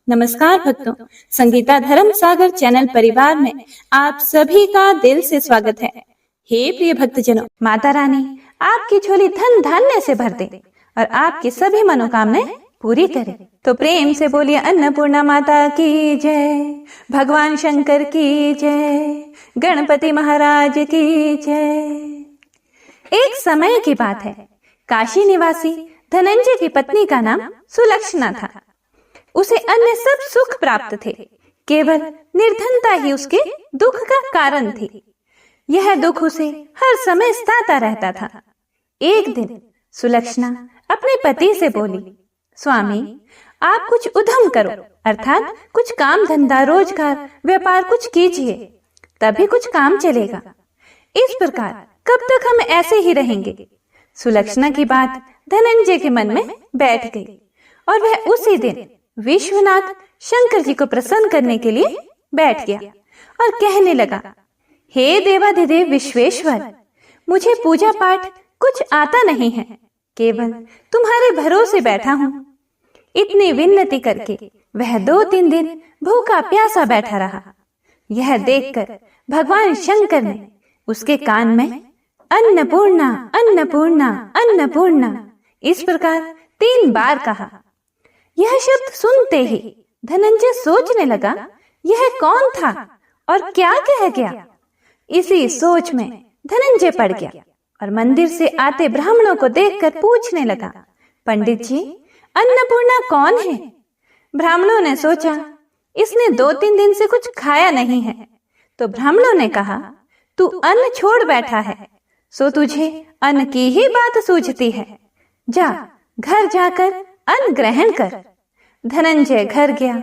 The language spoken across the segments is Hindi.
नमस्कार भक्तों, संगीता धर्म सागर चैनल परिवार में आप सभी का दिल से स्वागत है। हे प्रिय भक्तजनों, माता रानी आपकी झोली धन धान्य से भर दे और आपकी सभी मनोकामनाएं पूरी करे। तो प्रेम से बोलिए अन्नपूर्णा माता की जय, भगवान शंकर की जय, गणपति महाराज की जय। एक समय की बात है, काशी निवासी धनंजय की पत्नी का नाम सुलक्षणा था। उसे अन्य सब सुख प्राप्त थे, केवल निर्धनता ही उसके दुख का कारण थी। यह दुख उसे हर समय सताता रहता था। एक दिन सुलक्षणा अपने पति से बोली, स्वामी आप कुछ उद्यम करो, अर्थात कुछ काम धंधा रोजगार व्यापार कुछ कीजिए, तभी कुछ काम चलेगा। इस प्रकार कब तक हम ऐसे ही रहेंगे। सुलक्षणा की बात धनंजय के मन में बैठ गई और वह उसी दिन विश्वनाथ शंकर जी को प्रसन्न करने के लिए बैठ गया और कहने लगा, हे देवाधिदेव विश्वेश्वर, मुझे पूजा पाठ कुछ आता नहीं है, केवल तुम्हारे भरोसे बैठा हूं। इतनी विनती करके वह 2-3 दिन भूखा प्यासा बैठा रहा। यह देखकर भगवान शंकर ने उसके कान में अन्नपूर्णा अन्नपूर्णा अन्नपूर्णा इस प्रकार 3 बार कहा। यह शब्द सुनते ही धनंजय सोचने लगा, यह कौन था और क्या कह गया। इसी सोच में धनंजय पड़ गया और मंदिर से आते ब्राह्मणों को देखकर पूछने लगा, पंडित जी अन्नपूर्णा कौन है। ब्राह्मणों ने सोचा इसने 2-3 दिन से कुछ खाया नहीं है, तो ब्राह्मणों ने कहा, तू अन्न छोड़ बैठा है, सो तुझे अन्न की ही बात सूझती है, जा घर जाकर अन्न ग्रहण कर। धनंजय घर गया,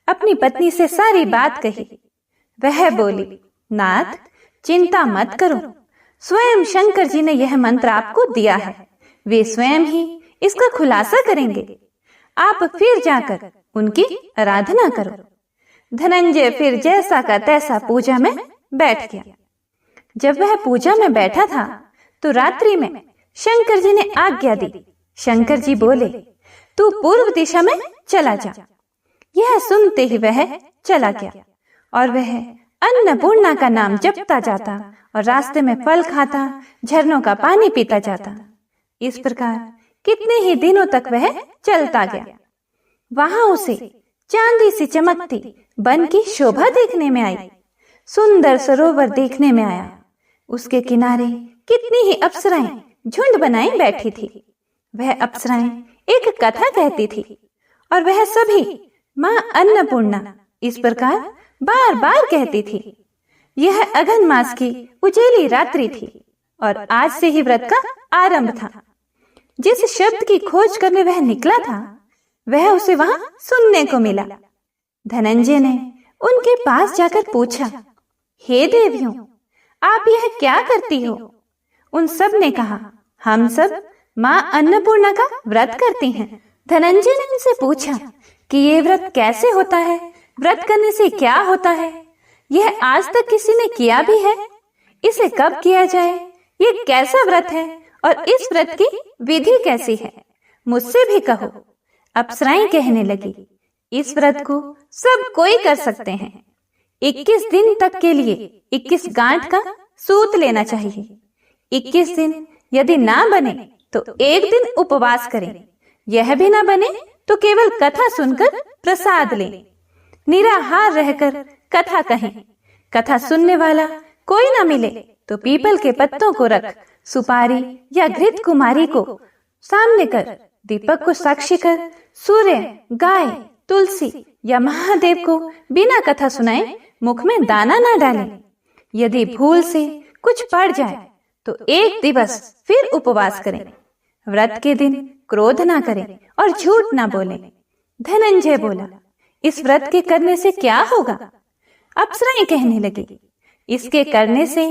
अपनी पत्नी से सारी बात कही। वह बोली, नाथ चिंता मत करो, स्वयं शंकर जी ने यह मंत्र आपको दिया है, वे स्वयं ही इसका खुलासा करेंगे, आप फिर जाकर उनकी आराधना करो। धनंजय फिर जैसा का तैसा पूजा में बैठ गया। जब वह पूजा में बैठा था तो रात्रि में शंकर जी ने आज्ञा दी। शंकर जी बोले, तू पूर्व दिशा में चला जा। यह सुनते ही वह चला गया और वह अन्नपूर्णा का नाम जपता जाता और रास्ते में फल खाता, झरनों का पानी पीता जाता। इस प्रकार कितने ही दिनों तक वह चलता गया। वहां उसे चांदी सी चमकती वन की शोभा देखने में आई, सुंदर सरोवर देखने में आया। उसके किनारे कितनी ही अप्सराएं झुंड बनाए बैठी थी। वह अप्सराएं एक कथा कहती थी और वह सभी मां अन्नपूर्णा इस प्रकार बार बार कहती थी। यह अघन मास की उजेली रात्रि थी और आज से ही व्रत का आरंभ था। जिस शब्द की खोज करने वह निकला था वह उसे वहां सुनने को मिला। धनंजय ने उनके पास जाकर पूछा, हे देवियों आप यह क्या करती हो। उन सब ने कहा, हम सब मां अन्नपूर्णा का व्रत करती हैं। धनंजय ने उनसे पूछा कि ये व्रत कैसे होता है, व्रत करने से क्या होता है, यह आज तक किसी ने किया भी है, इसे कब किया जाए, ये कैसा व्रत है और इस व्रत की विधि कैसी है, मुझसे भी कहो। अप्सराएं कहने लगी, इस व्रत को सब कोई कर सकते हैं। 21 दिन तक के लिए 21 गांठ का सूत लेना चाहिए। 21 दिन यदि ना बने तो 1 दिन उपवास करें, यह भी ना बने तो केवल कथा सुनकर प्रसाद लें। निराहार रहकर कथा कहें। कथा सुनने वाला कोई ना मिले तो पीपल के पत्तों को रख सुपारी या घृत कुमारी को सामने कर, दीपक को साक्षी कर, सूर्य, गाय, तुलसी या महादेव को बिना कथा सुनाए मुख में दाना ना डालें। यदि भूल से कुछ पड़ जाए तो 1 दिवस फिर उपवास करें। व्रत के दिन क्रोध ना करें और झूठ ना बोलें। धनंजय बोला, इस व्रत के करने से क्या होगा। अप्सराएं कहने लगी, इसके करने से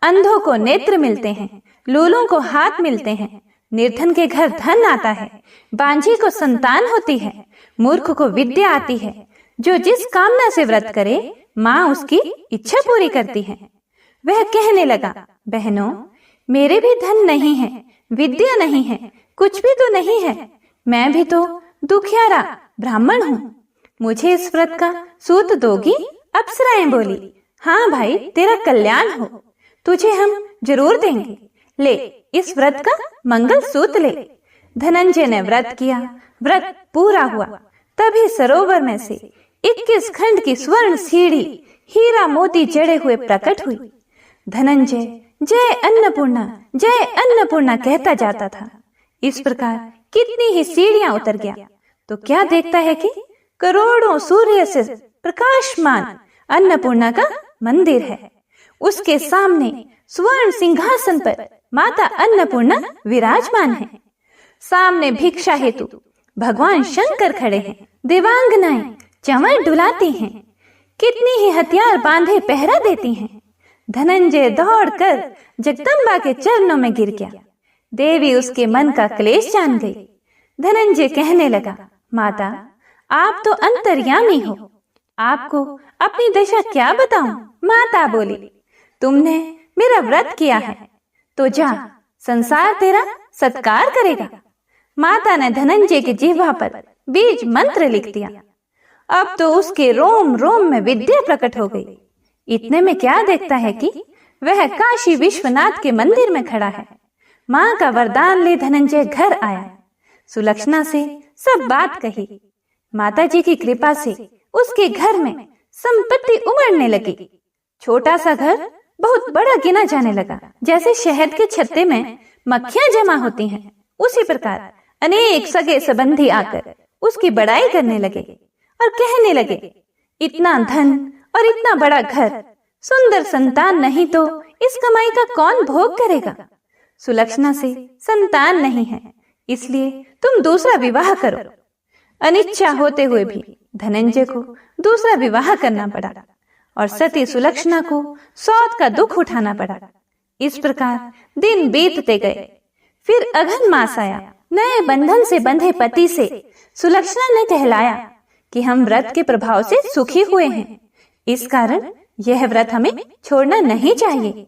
अंधों को नेत्र मिलते हैं, लूलों को हाथ मिलते हैं, निर्धन के घर धन आता है, बांझी को संतान होती है, मूर्ख को विद्या आती है। जो जिस कामना से व्रत करे माँ उसकी इच्छा पूरी करती है। वह कहने लगा, बहनों मेरे भी धन नहीं है, विद्या नहीं है, कुछ भी तो नहीं है, मैं भी तो दुखियारा ब्राह्मण हूँ। मुझे इस व्रत का सूत दोगी? अप्सराएं बोली, हाँ भाई, तेरा कल्याण हो, तुझे हम जरूर देंगे। ले, इस व्रत का मंगल सूत ले। धनंजय ने व्रत किया। व्रत पूरा हुआ। तभी सरोवर में से 21 खंड की स्वर्ण सीढ़ी हीरा मोती जड़े हुए प्रकट हुई। धनंजय जय अन्नपूर्णा कहता जाता था। इस प्रकार कितनी ही सीढ़ियां उतर गया तो क्या देखता है कि करोड़ों सूर्य से प्रकाशमान अन्नपूर्णा का मंदिर है। उसके सामने स्वर्ण सिंहासन पर माता अन्नपूर्णा विराजमान है। सामने भिक्षा हेतु भगवान शंकर खड़े हैं। देवांगनाएं चंवर डुलाती हैं। कितनी ही हथियार बांधे पहरा देती हैं। धनंजय दौड़कर जगदम्बा के चरणों में गिर गया। देवी उसके मन का क्लेश जान गई। धनंजय कहने लगा, माता, आप तो अंतर्यामी हो, आपको अपनी दशा क्या बताऊं? माता बोली, तुमने मेरा व्रत किया है तो जा, संसार तेरा सत्कार करेगा। माता ने धनंजय की जिह्वा पर बीज मंत्र लिख दिया। अब तो उसके रोम रोम में विद्या प्रकट हो गई। इतने में क्या देखता है कि वह काशी विश्वनाथ के मंदिर में खड़ा है। माँ का वरदान ले धनंजय घर आया। सुलक्षणा से सब बात कही। माता जी की कृपा से उसके घर में संपत्ति उमड़ने लगी। छोटा सा घर बहुत बड़ा गिना जाने लगा। जैसे शहद के छत्ते में मक्खियां जमा होती हैं, उसी प्रकार अनेक सगे संबंधी आकर उसकी बड़ाई करने लगे और कहने लगे, इतना धन और इतना बड़ा घर, सुंदर संतान नहीं तो इस कमाई का कौन भोग करेगा? सुलक्षणा से संतान नहीं है, इसलिए तुम दूसरा विवाह करो। अनिच्छा होते हुए भी धनंजय को दूसरा विवाह करना पड़ा और सती सुलक्षणा को सौत का दुख उठाना पड़ा। इस प्रकार दिन बीतते गए। फिर अघन मास आया। नए बंधन से बंधे पति से सुलक्षणा ने कहलाया कि हम व्रत के प्रभाव से सुखी हुए हैं, इस कारण यह व्रत हमें छोड़ना नहीं चाहिए।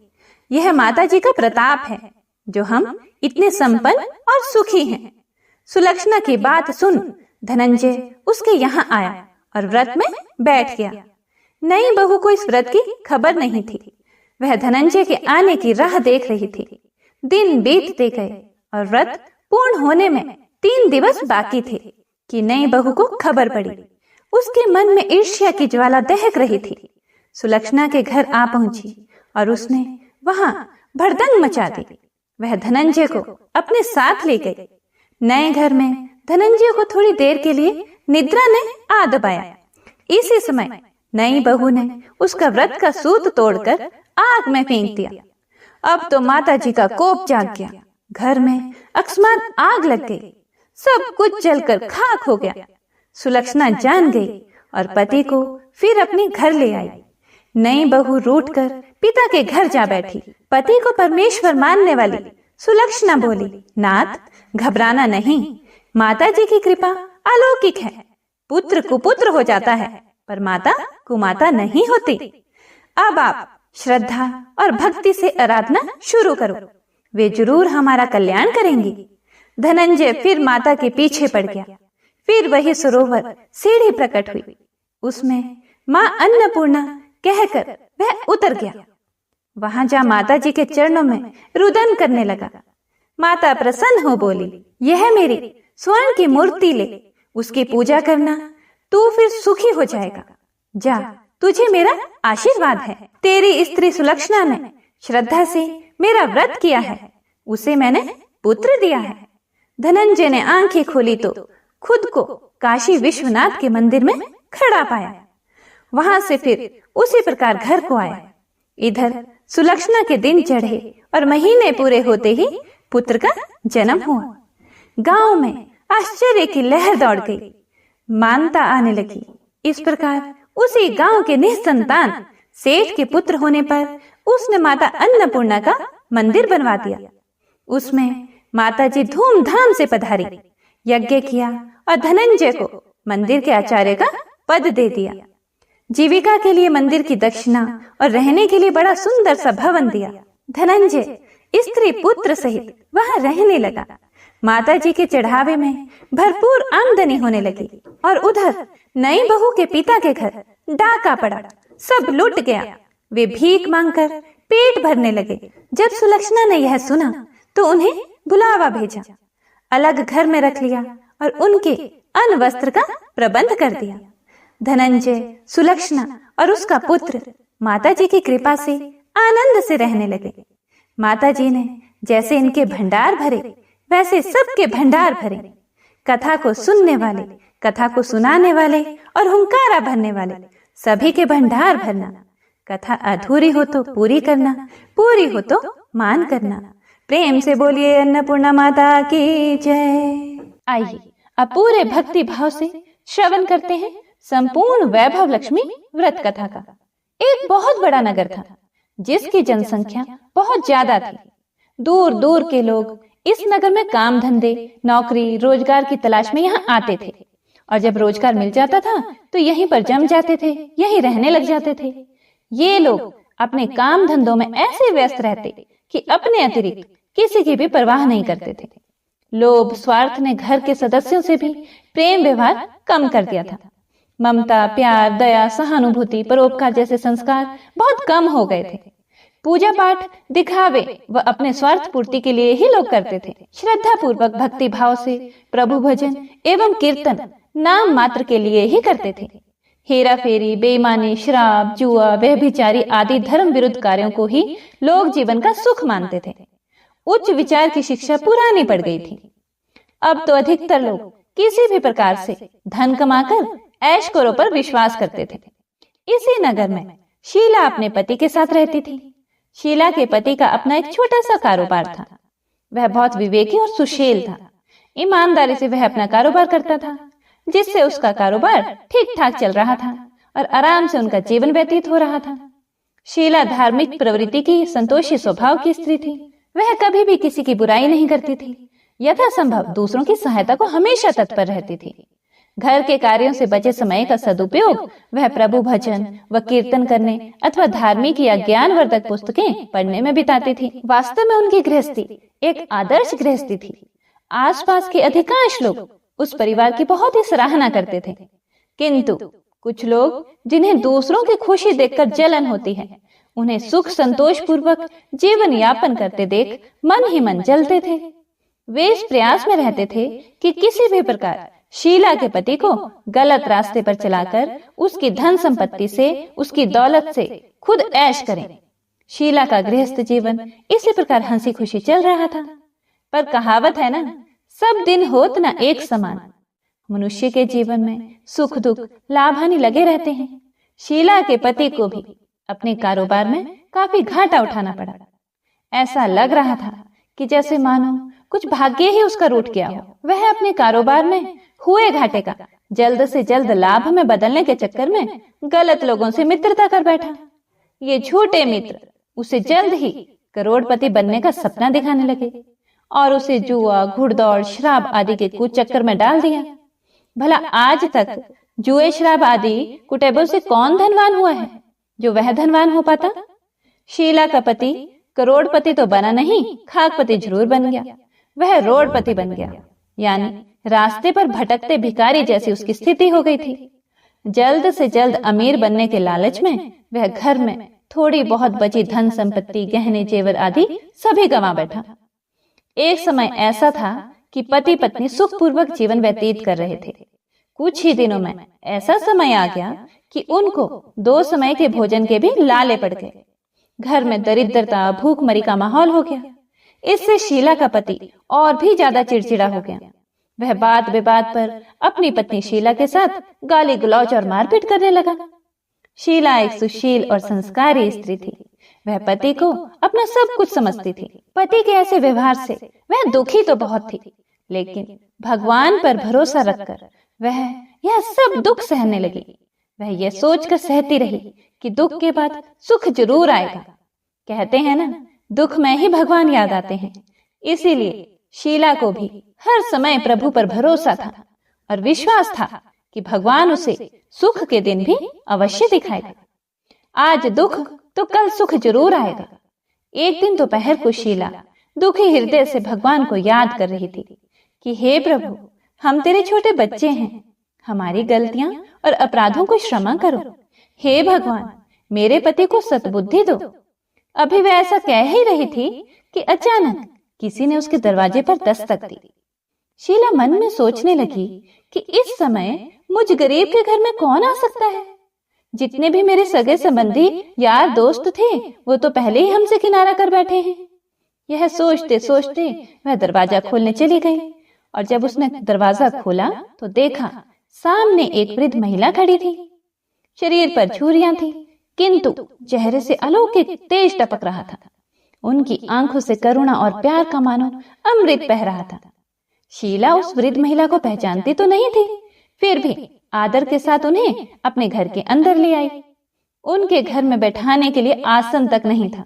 यह माता जी का प्रताप है जो हम इतने संपन्न और सुखी हैं। सुलक्षणा की बात सुन धनंजय उसके यहाँ आया और व्रत में बैठ गया। नई बहू को इस व्रत की खबर नहीं थी। वह धनंजय के आने की राह देख रही थी। दिन बीतते गए और व्रत पूर्ण होने में 3 दिवस बाकी थे कि नई बहू को खबर पड़ी। उसके मन में ईर्ष्या की ज्वाला दहक रही थी। सुलक्षणा के घर आ पहुंची और उसने वहां भड़दंग मचा दी। वह धनंजय को अपने साथ ले गई। नए घर में धनंजय को थोड़ी देर के लिए निद्रा ने आ दबाया। इसी समय नई बहू ने उसका व्रत का सूत तोड़कर आग में फेंक दिया। अब तो माता जी का कोप जाग गया। घर में अकस्मात आग लग गई। सब कुछ जलकर खाक हो गया। सुलक्षणा जान गई और पति को फिर अपने घर ले आई। नई बहू रूठकर पिता के घर जा बैठी। पति को परमेश्वर मानने वाली सुलक्षणा बोली, नाथ, घबराना नहीं, माता जी की कृपा अलौकिक है। पुत्र कुपुत्र हो जाता है पर माता कुमाता नहीं होती। अब आप श्रद्धा और भक्ति से आराधना शुरू करो, वे जरूर हमारा कल्याण करेंगी। धनंजय फिर माता के पीछे पड़ गया। फिर वही सरोवर सीढ़ी प्रकट हुई। उसमें माँ अन्नपूर्णा कहकर वह उतर गया। वहां जा माता जी के चरणों में रुदन करने लगा। माता प्रसन्न हो बोली, यह मेरी स्वर्ण की मूर्ति ले, उसकी पूजा करना, तू फिर सुखी हो जाएगा। जा, तुझे मेरा आशीर्वाद है। तेरी स्त्री सुलक्षणा ने श्रद्धा से मेरा व्रत किया है, उसे मैंने पुत्र दिया है। धनंजय ने आंखें खोली तो खुद को काशी विश्वनाथ के मंदिर में खड़ा पाया। वहां से फिर उसी प्रकार घर को आया। इधर सुलक्षणा के दिन चढ़े और महीने पूरे होते ही पुत्र का जन्म हुआ। गांव में आश्चर्य की लहर दौड़ गई। मानता आने लगी। इस प्रकार उसी गांव के निसंतान सेठ के पुत्र होने पर उसने माता अन्नपूर्णा का मंदिर बनवा दिया। उसमें माता जी धूमधाम से पधारी, यज्ञ किया और धनंजय को मंदिर के आचार्य का पद दे दिया। जीविका के लिए मंदिर की दक्षिणा और रहने के लिए बड़ा सुंदर सा भवन दिया। धनंजय स्त्री पुत्र सहित वहां रहने लगा। माता जी के चढ़ावे में भरपूर आमदनी होने लगी और उधर नई बहू के पिता के घर डाका पड़ा, सब लुट गया। वे भीख मांगकर पेट भरने लगे। जब सुलक्षणा ने यह सुना तो उन्हें बुलावा भेजा, अलग घर में रख लिया और उनके अन्न वस्त्र का प्रबंध कर दिया। धनंजय, सुलक्षणा और उसका पुत्र माता जी की कृपा से आनंद से रहने लगे। माता जी ने जैसे इनके भंडार भरे वैसे सबके भंडार भरे। कथा को सुनने वाले, कथा को सुनाने वाले और हुंकारा भरने वाले सभी के भंडार भरना। कथा अधूरी हो तो पूरी करना, पूरी हो तो मान करना। प्रेम से बोलिए अन्नपूर्णा माता की जय। आइए अब पूरे भक्ति भाव से श्रवण करते हैं संपूर्ण वैभव लक्ष्मी व्रत कथा का। एक बहुत बड़ा नगर था जिसकी जनसंख्या बहुत ज्यादा थी। दूर दूर के लोग इस नगर में काम धंधे, नौकरी, रोजगार की तलाश में यहाँ आते थे और जब रोजगार मिल जाता था तो यहीं पर जम जाते थे, यहीं रहने लग जाते थे। ये लोग अपने काम धंधों में ऐसे व्यस्त रहते कि अपने अतिरिक्त किसी की भी परवाह नहीं करते थे। लोभ, स्वार्थ ने घर के सदस्यों से भी प्रेम व्यवहार कम कर दिया था। ममता, प्यार, दया, सहानुभूति, परोपकार जैसे संस्कार बहुत कम हो गए थे। पूजा पाठ दिखावे व अपने स्वार्थ पूर्ति के लिए ही लोग करते थे। श्रद्धा पूर्वक भक्ति भाव से प्रभु भजन एवं कीर्तन नाम मात्र के लिए ही करते थे। हेरा फेरी, बेईमानी, शराब, जुआ, व्यभिचारी आदि धर्म विरुद्ध कार्यों को ही लोग जीवन का सुख मानते थे। उच्च विचार की शिक्षा पुरानी पड़ गई थी। अब तो अधिकतर लोग किसी भी प्रकार से धन कमाकर ऐश करो पर विश्वास करते थे। इसी नगर में शीला अपने पति के साथ रहती थी। शीला के पति का अपना एक छोटा सा कारोबार था। वह बहुत विवेकी और सुशील था। ईमानदारी से वह अपना कारोबार करता था, जिससे उसका कारोबार ठीक ठाक चल रहा था और आराम से उनका जीवन व्यतीत हो रहा था। शीला धार्मिक प्रवृत्ति की, संतोषी स्वभाव की स्त्री थी। वह कभी भी किसी की बुराई नहीं करती थी। यथासंभव दूसरों की सहायता को हमेशा तत्पर रहती थी। घर के कार्यों से बचे समय का सदुपयोग वह प्रभु भजन व कीर्तन करने अथवा धार्मिक या ज्ञानवर्धक पुस्तकें पढ़ने में बिताती थी। वास्तव में उनकी गृहस्थी एक आदर्श गृहस्थी थी। आसपास के अधिकांश लोग उस परिवार की बहुत ही सराहना करते थे, किंतु कुछ लोग जिन्हें दूसरों की खुशी देखकर जलन होती है, उन्हें सुख संतोष पूर्वक जीवन यापन करते देख मन ही मन जलते थे। वे इस प्रयास में रहते थे कि किसी भी प्रकार शीला के पति को गलत रास्ते पर चलाकर उसकी धन संपत्ति से, उसकी दौलत से खुद ऐश करें। शीला का गृहस्थ जीवन इसी प्रकार हंसी खुशी चल रहा था। पर कहावत है ना, सब दिन होत ना एक समान। मनुष्य के जीवन में सुख दुख, लाभ हानि लगे रहते हैं। शीला के पति को भी अपने कारोबार में काफी घाटा उठाना पड़ा। ऐसा लग रहा था कि जैसे मानो कुछ भाग्य ही उसका रूठ गया हो। वह अपने कारोबार में हुए घाटे का जल्द से जल्द लाभ में बदलने के चक्कर में गलत लोगों से मित्रता कर बैठा। ये झूठे मित्र उसे जल्द ही करोड़पति बनने का सपना दिखाने लगे और उसे जुआ, घुड़दौड़, शराब आदि के कुचक्कर में डाल दिया। भला आज तक जुए, शराब आदि कुटैबों से कौन धनवान हुआ है जो वह धनवान हो पाता? शीला का पति करोड़पति तो बना नहीं, खाकपति जरूर बन गया। वह रोडपति बन गया, यानी रास्ते पर भटकते भिखारी जैसी उसकी स्थिति हो गई थी। जल्द से जल्द अमीर बनने के लालच में वह घर में थोड़ी बहुत बची धन संपत्ति, गहने जेवर आदि सभी गंवा बैठा। एक समय ऐसा था कि पति पत्नी सुखपूर्वक जीवन व्यतीत कर रहे थे। कुछ ही दिनों में ऐसा समय आ गया कि उनको 2 समय के भोजन के भी लाले पड़ गए। घर में दरिद्रता, भूखमरी का माहौल हो गया। इससे शीला का पति और भी ज्यादा चिड़चिड़ा हो गया। वह बात विवाद पर अपनी पत्नी शीला के साथ गाली गलौज और मारपीट करने लगा। शीला एक सुशील और संस्कारी स्त्री थी। वह पति को अपना सब कुछ समझती थी। पति के ऐसे व्यवहार से वह दुखी तो बहुत थी, लेकिन भगवान पर भरोसा रखकर वह यह सब दुख सहने लगी। वह यह सोचकर सहती रही कि दुख के बाद सुख जरूर आएगा। कहते हैं ना, दुख में ही भगवान याद आते हैं। इसीलिए शीला को भी हर समय प्रभु पर भरोसा था और विश्वास था कि भगवान उसे सुख के दिन भी अवश्य दिखाएगा। आज दुख तो कल सुख जरूर आएगा। एक दिन दोपहर को शीला दुखी हृदय से भगवान को याद कर रही थी। कि हे प्रभु, हम तेरे छोटे बच्चे हैं, हमारी गलतियां और अपराधों को क्षमा करो। हे भगवान, मेरे पति को सद्बुद्धि दो। अभी वह ऐसा कह ही रही थी कि अचानक किसी ने उसके दरवाजे पर दस्तक दी। शीला मन में सोचने लगी कि इस समय मुझ गरीब के घर में कौन आ सकता है। जितने भी मेरे सगे संबंधी यार दोस्त थे वो तो पहले ही हमसे किनारा कर बैठे हैं। यह सोचते सोचते वह दरवाजा खोलने चली गई और जब उसने दरवाजा खोला तो देखा सामने एक वृद्ध महिला खड़ी थी। शरीर पर झुर्रियां थी, किंतु चेहरे से अलौकिक तेज टपक रहा था। उनकी आंखों से करुणा और प्यार का मानो अमृत बह रहा था। शीला उस वृद्ध महिला को पहचानती तो नहीं थी, फिर भी आदर के साथ उन्हें अपने घर के अंदर ले आई। उनके घर में बैठाने के लिए आसन तक नहीं था,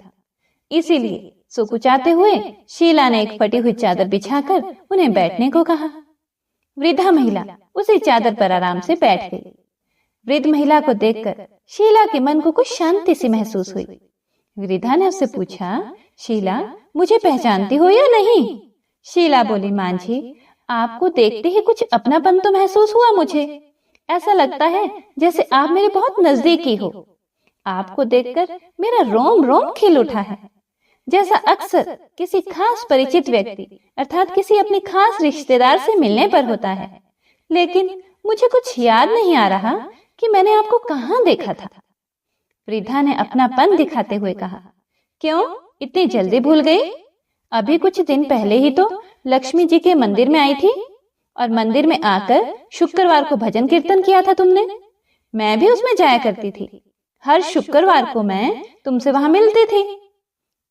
इसीलिए सुकुचाते हुए शीला ने एक फटी हुई चादर बिछाकर उन्हें बैठने को कहा। वृद्धा महिला उसी चादर पर आराम से बैठ गई। वृद्ध महिला को देखकर शीला के मन को कुछ शांति सी महसूस हुई। वृद्धा ने उससे पूछा, शीला, मुझे पहचानती हो या नहीं? शीला बोली, मां जी, आपको देखते ही कुछ अपनापन तो महसूस हुआ मुझे। ऐसा लगता है जैसे आप मेरे बहुत नजदीकी हो। आपको देखकर मेरा रोम रोम खिल उठा है, जैसा अक्सर किसी खास परिचित व्यक्ति अर्थात किसी अपने खास रिश्तेदार से मिलने पर होता है। लेकिन मुझे कुछ याद नहीं आ रहा कि मैंने आपको कहाँ देखा था। वृद्धा ने अपनापन दिखाते हुए कहा, क्यों इतनी जल्दी भूल गई? अभी कुछ दिन पहले ही तो लक्ष्मी जी के मंदिर में आई थी और मंदिर में आकर शुक्रवार को भजन कीर्तन किया था तुमने। मैं भी उसमें जाया करती थी। हर शुक्रवार को मैं तुमसे वहां मिलती थी।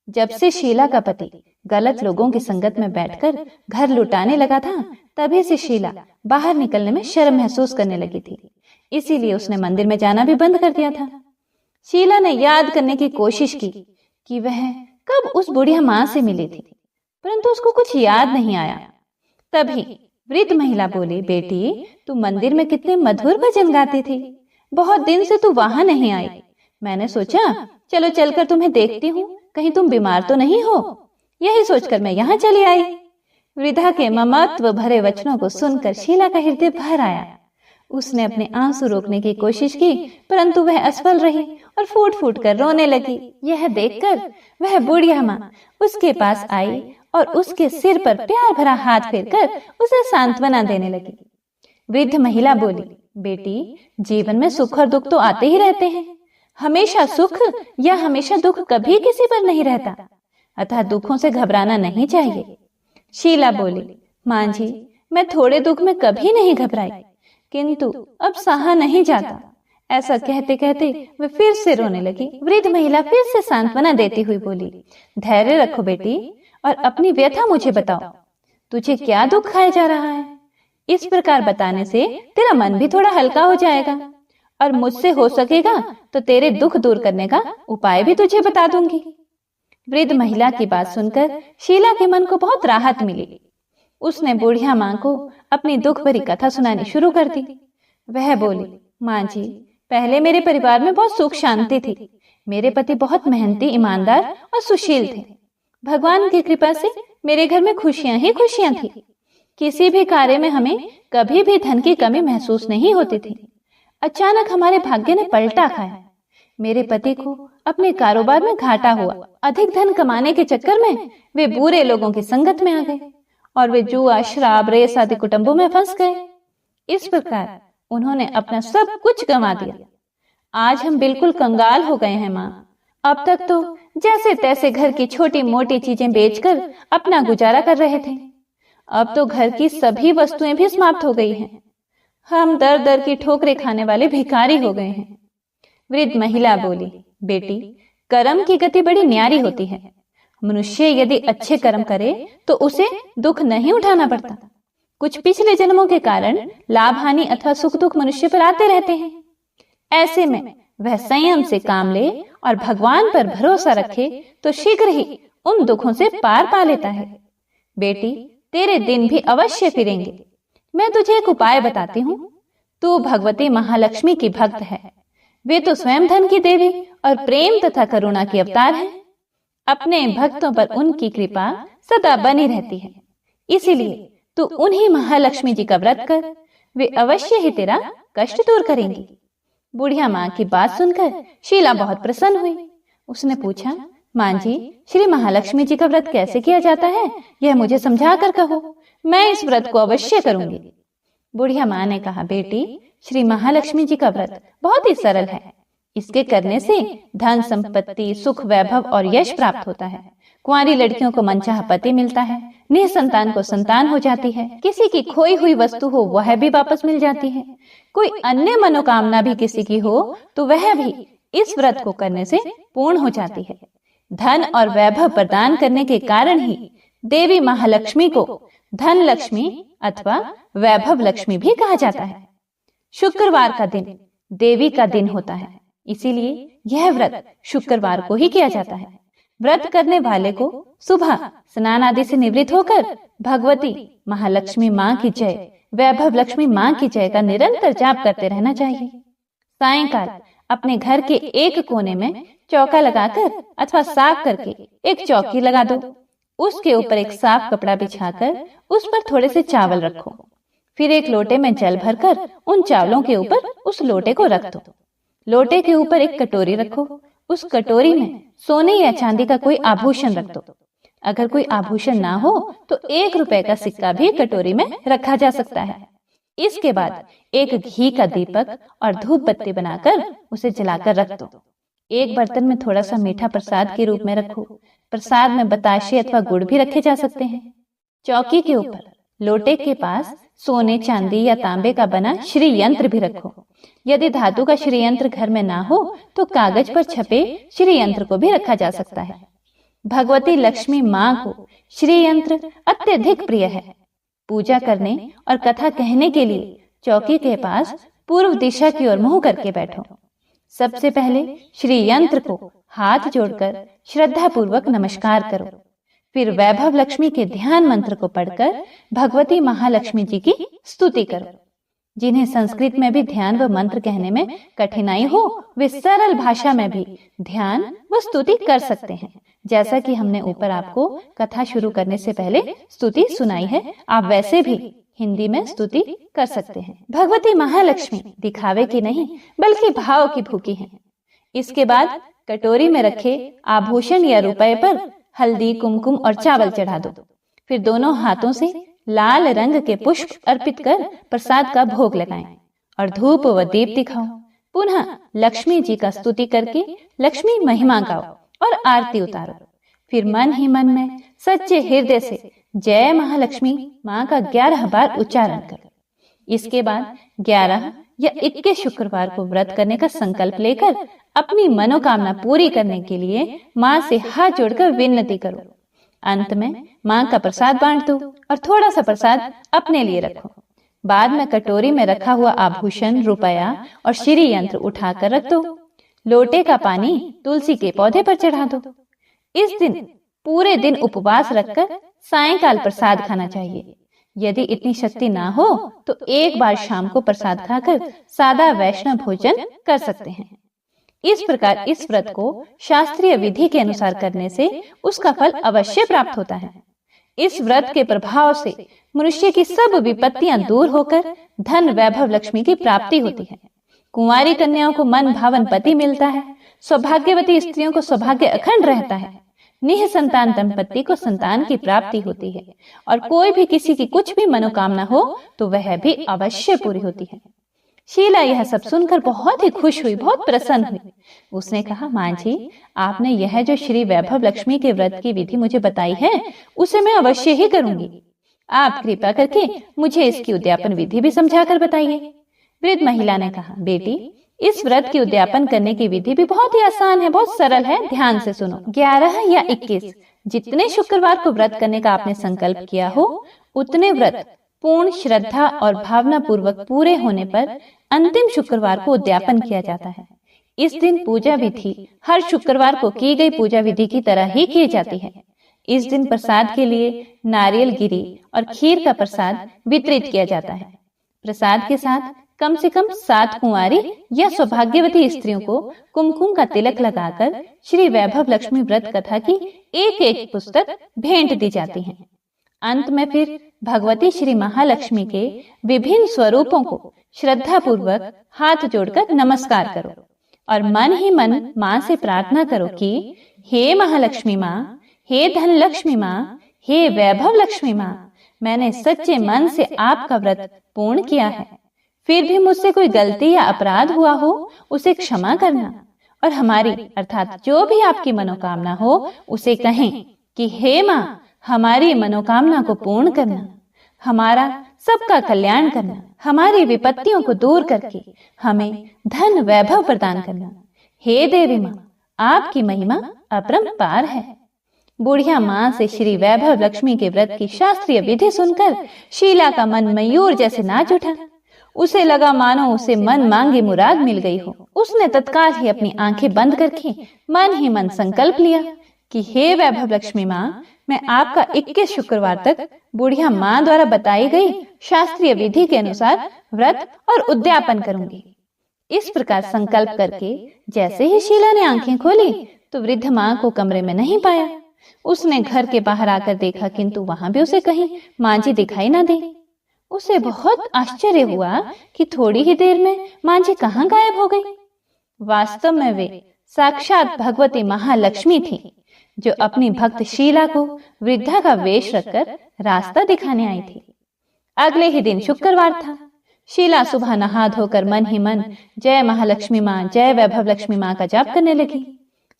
जब से शीला का पति गलत लोगों की संगत में बैठकर घर लुटाने लगा था, तभी से शीला बाहर निकलने में शर्म महसूस करने लगी थी। इसीलिए उसने मंदिर में जाना भी बंद कर दिया था। शीला ने याद करने की कोशिश की कि वह कब उस बुढ़िया मां से मिली थी, परंतु उसको कुछ याद नहीं आया। तभी वृद्ध महिला बोली, बेटी, तू मंदिर में कितने मधुर भजन गाती थी। बहुत दिन से तू वहां नहीं आई। मैंने सोचा चलो चलकर तुम्हें देखती हूँ, कहीं तुम बीमार तो नहीं हो। यही सोचकर मैं यहाँ चली आई। वृद्धा के ममत्व भरे वचनों को सुनकर शीला का हृदय भर आया। उसने अपने आंसू रोकने की कोशिश की, परंतु वह असफल रही और फूट फूट कर रोने लगी। यह देखकर वह बुढ़िया माँ उसके पास आई और उसके सिर पर प्यार भरा हाथ फेरकर उसे सांत्वना देने लगी। वृद्ध महिला बोली, बेटी, जीवन में सुख और दुख तो आते ही रहते हैं। हमेशा सुख या हमेशा दुख कभी किसी पर नहीं रहता, अतः दुखों से घबराना नहीं चाहिए। शीला बोली, मां जी, मैं थोड़े दुख में कभी नहीं घबराई, किंतु अब सहा नहीं जाता। ऐसा कहते कहते वह फिर से रोने लगी। वृद्ध महिला फिर से सांत्वना देती हुई बोली, धैर्य रखो बेटी और अपनी व्यथा मुझे बताओ। तुझे क्या दुख खाया जा रहा है? इस प्रकार बताने से तेरा मन भी थोड़ा हल्का हो जाएगा और मुझसे हो सकेगा तो तेरे दुख दूर करने का उपाय भी तुझे बता दूंगी। वृद्ध महिला की बात सुनकर शीला के मन को बहुत राहत मिली। उसने बुढ़िया मां को अपनी दुख भरी कथा सुनानी शुरू कर दी। वह बोली, मां जी, पहले मेरे परिवार में बहुत सुख शांति थी। मेरे पति बहुत मेहनती, ईमानदार और सुशील थे। भगवान की कृपा से मेरे घर में खुशियां ही खुशियां थी। किसी भी कार्य में हमें कभी भी धन की कमी महसूस नहीं होती थी। अचानक हमारे भाग्य ने पलटा खाया। मेरे पति को अपने कारोबार में घाटा हुआ। अधिक धन कमाने के चक्कर में वे बुरे लोगों की संगत में आ गए और वे जुआ, शराब, रेस आदि कुटुंबों में फंस गए। इस प्रकार उन्होंने अपना सब कुछ गंवा दिया। आज हम बिल्कुल कंगाल हो गए हैं माँ। अब तक तो जैसे तैसे घर की छोटी मोटी चीजें बेचकर अपना गुजारा कर रहे थे। अब तो घर की सभी वस्तुएं भी समाप्त हो गई हैं। हम दर दर की ठोकरें खाने वाले भिखारी हो गए हैं। वृद्ध महिला बोली, बेटी, कर्म की गति बड़ी न्यारी होती है। मनुष्य यदि अच्छे कर्म करे तो उसे दुख नहीं उठाना पड़ता। कुछ पिछले जन्मों के कारण लाभ हानि अथवा सुख दुख मनुष्य पर आते रहते हैं। ऐसे में वह संयम से काम ले और भगवान पर भरोसा रखे तो शीघ्र ही उन दुखों से पार पा लेता है। बेटी, तेरे दिन भी अवश्य फिरेंगे। मैं तुझे एक उपाय बताती हूँ। तू भगवती महालक्ष्मी की भक्त है। वे तो स्वयं धन की देवी और प्रेम तथा करुणा की अवतार है। अपने भक्तों पर उनकी कृपा सदा बनी रहती है। इसीलिए तो उन्हीं महालक्ष्मी जी का व्रत कर, वे अवश्य ही तेरा कष्ट दूर करेंगी। बुढ़िया माँ की बात सुनकर शीला बहुत प्रसन्न हुई। उसने पूछा, माँ जी, श्री महालक्ष्मी जी का व्रत कैसे किया जाता है, यह मुझे समझा कर कहो, मैं इस व्रत को अवश्य करूंगी। बुढ़िया माँ ने कहा, बेटी, श्री महालक्ष्मी जी का व्रत बहुत ही सरल है। इसके करने से धन संपत्ति, सुख, वैभव और यश प्राप्त होता है। कुंवारी लड़कियों को मनचाहा पति मिलता है, निसंतान को संतान हो जाती है, किसी की खोई हुई वस्तु हो वह भी वापस मिल जाती है, कोई अन्य मनोकामना भी किसी की हो तो वह भी इस व्रत को करने से पूर्ण हो जाती है। धन और वैभव प्रदान करने के कारण ही देवी महालक्ष्मी को धन लक्ष्मी अथवा वैभव लक्ष्मी भी कहा जाता है। शुक्रवार का दिन देवी का दिन होता है, इसीलिए यह व्रत शुक्रवार को ही किया जाता है। व्रत करने वाले को सुबह स्नान आदि से निवृत्त होकर भगवती महालक्ष्मी माँ की जय, वैभव लक्ष्मी माँ की जय का निरंतर जाप करते रहना चाहिए। सायंकाल अपने घर के एक कोने में चौका लगाकर अथवा साफ करके एक चौकी लगा दो। उसके ऊपर एक साफ कपड़ा बिछाकर उस पर थोड़े से चावल रखो। फिर एक लोटे में जल भरकर उन चावलों के ऊपर उस लोटे को रख दो। लोटे के ऊपर एक कटोरी रखो। उस कटोरी में सोने या चांदी का कोई आभूषण रख दो। अगर कोई आभूषण ना हो तो 1 रुपए का सिक्का भी कटोरी में रखा जा सकता है। इसके बाद एक घी का दीपक और धूप बत्ती बनाकर उसे जलाकर रख दो। एक बर्तन में थोड़ा सा मीठा प्रसाद के रूप में रखो। प्रसाद में बताशे अथवा गुड़ भी रखे जा सकते हैं। चौकी के ऊपर लोटे के पास सोने, चांदी या तांबे का बना श्री यंत्र भी रखो। यदि धातु का श्री यंत्र घर में ना हो तो कागज पर छपे श्री यंत्र को भी रखा जा सकता है। भगवती लक्ष्मी माँ को श्री यंत्र अत्यधिक प्रिय है। पूजा करने और कथा कहने के लिए चौकी के पास पूर्व दिशा की ओर मुंह करके बैठो। सबसे पहले श्री यंत्र को हाथ जोड़कर श्रद्धा पूर्वक नमस्कार करो। फिर वैभव लक्ष्मी के ध्यान मंत्र को पढ़कर भगवती महालक्ष्मी जी की स्तुति करो। जिन्हें संस्कृत में भी ध्यान व मंत्र कहने में कठिनाई हो वे सरल भाषा में भी ध्यान व स्तुति कर सकते हैं। जैसा कि हमने ऊपर आपको कथा शुरू करने से पहले स्तुति सुनाई है, आप वैसे भी हिंदी में स्तुति कर सकते हैं। भगवती महालक्ष्मी दिखावे की नहीं बल्कि भाव की भूखी हैं। इसके बाद कटोरी में रखे आभूषण या रुपए पर हल्दी, कुमकुम और चावल चढ़ा दो। फिर दोनों हाथों से लाल रंग के पुष्प अर्पित कर प्रसाद का भोग लगाएं और धूप व दीप दिखाओ। पुनः लक्ष्मी जी का स्तुति करके लक्ष्मी महिमा गाओ और आरती उतारो। फिर मन ही मन में सच्चे हृदय से जय महालक्ष्मी माँ का 11 बार उच्चारण करो। इसके बाद 11 या 21 शुक्रवार को व्रत करने का संकल्प लेकर अपनी मनोकामना पूरी करने के लिए माँ से हाथ जोड़कर विनती करो। अंत में माँ का प्रसाद बांट दो और थोड़ा सा प्रसाद अपने लिए रखो। बाद में कटोरी में रखा हुआ आभूषण, रुपया और श्री यंत्र उठाकर रख दो। लोटे का पानी तुलसी के पौधे पर चढ़ा दो। इस दिन पूरे दिन उपवास रखकर सायंकाल प्रसाद खाना चाहिए। यदि इतनी शक्ति ना हो तो एक बार शाम को प्रसाद खाकर सादा वैष्णव भोजन कर सकते हैं। इस प्रकार इस व्रत को शास्त्रीय विधि के अनुसार करने से उसका फल अवश्य प्राप्त होता है। इस व्रत के प्रभाव से मनुष्य की सब विपत्तियां दूर होकर धन, वैभव, लक्ष्मी की प्राप्ति होती है। कुंवारी कन्याओं को मन भावन पति मिलता है। सौभाग्यवती स्त्रियों को सौभाग्य अखंड रहता है। निसंतान दंपति को संतान की प्राप्ति होती है और कोई भी किसी की कुछ भी मनोकामना हो तो वह भी अवश्य पूरी होती है। शीला यह सब सुनकर बहुत ही खुश हुई, बहुत प्रसन्न हुई। उसने कहा, माँ जी, आपने यह जो श्री वैभव लक्ष्मी के व्रत की विधि मुझे बताई है उसे मैं अवश्य ही करूंगी। आप कृपा करके मुझे इसकी उद्यापन विधि भी समझाकर बताइए। वृद्ध महिला ने कहा, बेटी, इस व्रत की उद्यापन करने की विधि भी बहुत ही आसान है, बहुत सरल है। ध्यान से सुनो। 11 या 21 जितने शुक्रवार को व्रत करने का आपने संकल्प किया हो उतने व्रत पूर्ण श्रद्धा और भावना पूर्वक पूरे होने पर अंतिम शुक्रवार को उद्यापन किया जाता है। इस दिन पूजा विधि हर शुक्रवार को की गई पूजा विधि की तरह ही की जाती है। इस दिन प्रसाद के लिए नारियल गिरी और खीर का प्रसाद वितरित किया जाता है। प्रसाद के साथ कम से कम 7 कुंवारी या सौभाग्यवती स्त्रियों को कुमकुम का तिलक लगाकर श्री वैभव लक्ष्मी व्रत कथा की एक पुस्तक भेंट दी जाती है। अंत में फिर भगवती श्री महालक्ष्मी के विभिन्न स्वरूपों को श्रद्धा पूर्वक हाथ जोड़कर नमस्कार करो और मन ही मन माँ से प्रार्थना करो कि हे महालक्ष्मी माँ, हे धन लक्ष्मी माँ, हे वैभव लक्ष्मी माँ, मैंने सच्चे मन से आपका व्रत पूर्ण किया है। फिर भी मुझसे कोई गलती या अपराध हुआ हो उसे क्षमा करना और हमारी अर्थात जो भी आपकी मनोकामना हो उसे कहें कि हे माँ, हमारी मनोकामना को पूर्ण करना, हमारा सबका कल्याण करना, हमारी विपत्तियों को दूर करके हमें धन वैभव प्रदान करना। हे देवी माँ, आपकी महिमा अपरंपार है। बुढ़िया माँ से श्री वैभव लक्ष्मी के व्रत की शास्त्रीय विधि सुनकर शीला का मन मयूर जैसे नाच उठा। उसे लगा मानो उसे मन मांगी मुराद मिल गई हो। उसने तत्काल ही अपनी आंखें बंद करके मन ही मन संकल्प लिया कि हे वैभव लक्ष्मी माँ, मैं आपका 21 शुक्रवार तक बुढ़िया माँ द्वारा बताई गई शास्त्रीय विधि के अनुसार व्रत और उद्यापन करूंगी। इस प्रकार संकल्प करके जैसे ही शीला ने आंखें खोली तो वृद्ध माँ को कमरे में नहीं पाया। उसने घर के बाहर आकर देखा किंतु वहां भी उसे कहीं माँ जी दिखाई न दी। उसे बहुत आश्चर्य हुआ कि थोड़ी ही देर में माँ जी कहाँ गायब हो गई। वास्तव में वे साक्षात भगवती महालक्ष्मी थी जो अपनी भक्त शीला को वृद्धा का वेश रखकर रास्ता दिखाने आई थी। अगले ही दिन शुक्रवार था। शीला सुबह नहा धोकर मन ही मन जय महालक्ष्मी माँ, जय वैभव लक्ष्मी माँ का जाप करने लगी।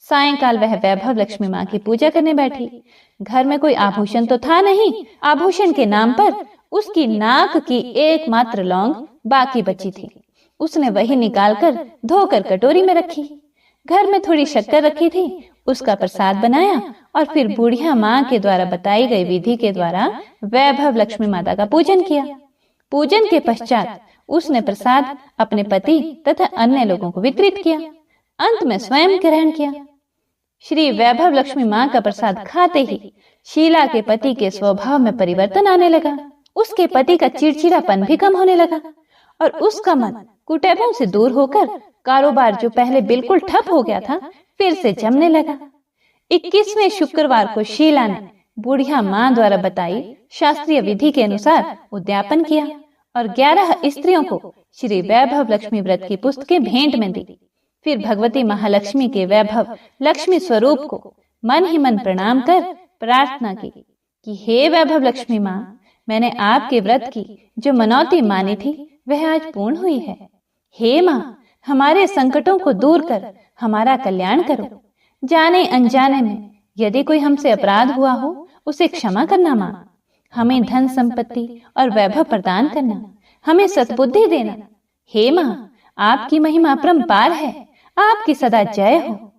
सायंकाल वह वैभव लक्ष्मी माँ की पूजा करने बैठी। घर में कोई आभूषण तो था नहीं। आभूषण के नाम पर उसकी नाक की एकमात्र लौंग बाकी बची थी। उसने वही निकालकर धोकर कटोरी में रखी। घर में थोड़ी शक्कर रखी थी, उसका प्रसाद बनाया और फिर बुढ़िया माँ के द्वारा बताई गई विधि के द्वारा वैभव लक्ष्मी माता का पूजन किया। पूजन के पश्चात उसने प्रसाद अपने पति तथा अन्य लोगों को वितरित किया। अंत में स्वयं ग्रहण किया। श्री वैभव लक्ष्मी माँ का प्रसाद खाते ही शीला के पति के स्वभाव में परिवर्तन आने लगा। उसके पति का चिड़चिड़ापन भी कम होने लगा और उसका मन कुटैबों से दूर होकर कारोबार जो पहले बिल्कुल ठप हो गया था फिर से जमने लगा। 21वें शुक्रवार को शीला ने बुढ़िया माँ द्वारा बताई शास्त्रीय विधि के अनुसार उद्यापन किया और 11 स्त्रियों को श्री वैभव लक्ष्मी व्रत की पुस्तकें भेंट में दी। फिर भगवती महालक्ष्मी के वैभव लक्ष्मी स्वरूप को मन ही मन प्रणाम कर प्रार्थना की कि हे वैभव लक्ष्मी माँ, मैंने आपके व्रत की जो मनौती मानी थी वह आज पूर्ण हुई है। हे माँ, हमारे संकटों को दूर कर हमारा कल्याण करो। जाने अनजाने में यदि कोई हमसे अपराध हुआ हो उसे क्षमा करना माँ। हमें धन संपत्ति और वैभव प्रदान करना, हमें सद्बुद्धि देना। हे माँ, आपकी महिमा अपरंपार है, आपकी सदा जय हो।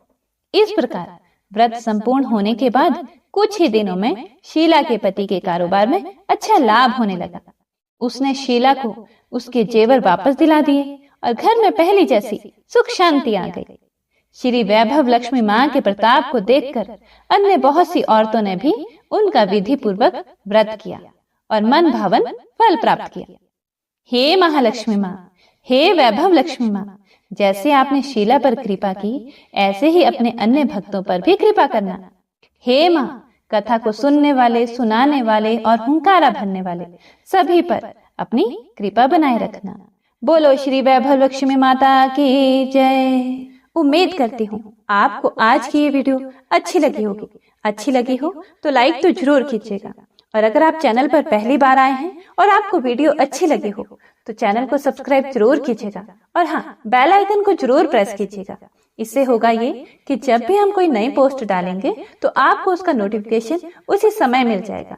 इस प्रकार व्रत संपूर्ण होने के बाद कुछ ही दिनों में शीला के पति के कारोबार में अच्छा लाभ होने लगा। उसने शीला को उसके जेवर वापस दिला दिए और घर में पहली जैसी सुख शांति आ गई। श्री वैभव लक्ष्मी माँ के प्रताप को देखकर अन्य बहुत सी औरतों ने भी उनका विधि पूर्वक व्रत किया और मन भावन फल प्राप्त किया। हे महालक्ष्मी माँ, हे वैभव लक्ष्मी माँ, जैसे आपने शीला पर कृपा की ऐसे ही अपने अन्य भक्तों पर भी कृपा करना। हे माँ, कथा को सुनने वाले, सुनाने वाले और हुंकारा भरने वाले सभी पर अपनी कृपा बनाए रखना। बोलो श्री वैभव लक्ष्मी माता की जय। उम्मीद करती हूँ आपको आज की ये वीडियो अच्छी लगी होगी। अच्छी लगी हो तो लाइक तो जरूर कीजिएगा और अगर आप चैनल पर पहली बार आए हैं और आपको वीडियो अच्छी लगी हो तो चैनल को सब्सक्राइब जरूर कीजिएगा और हाँ, बेल आइकन को जरूर प्रेस कीजिएगा। इससे होगा ये कि जब भी हम कोई नई पोस्ट डालेंगे तो आपको उसका नोटिफिकेशन उसी समय मिल जाएगा।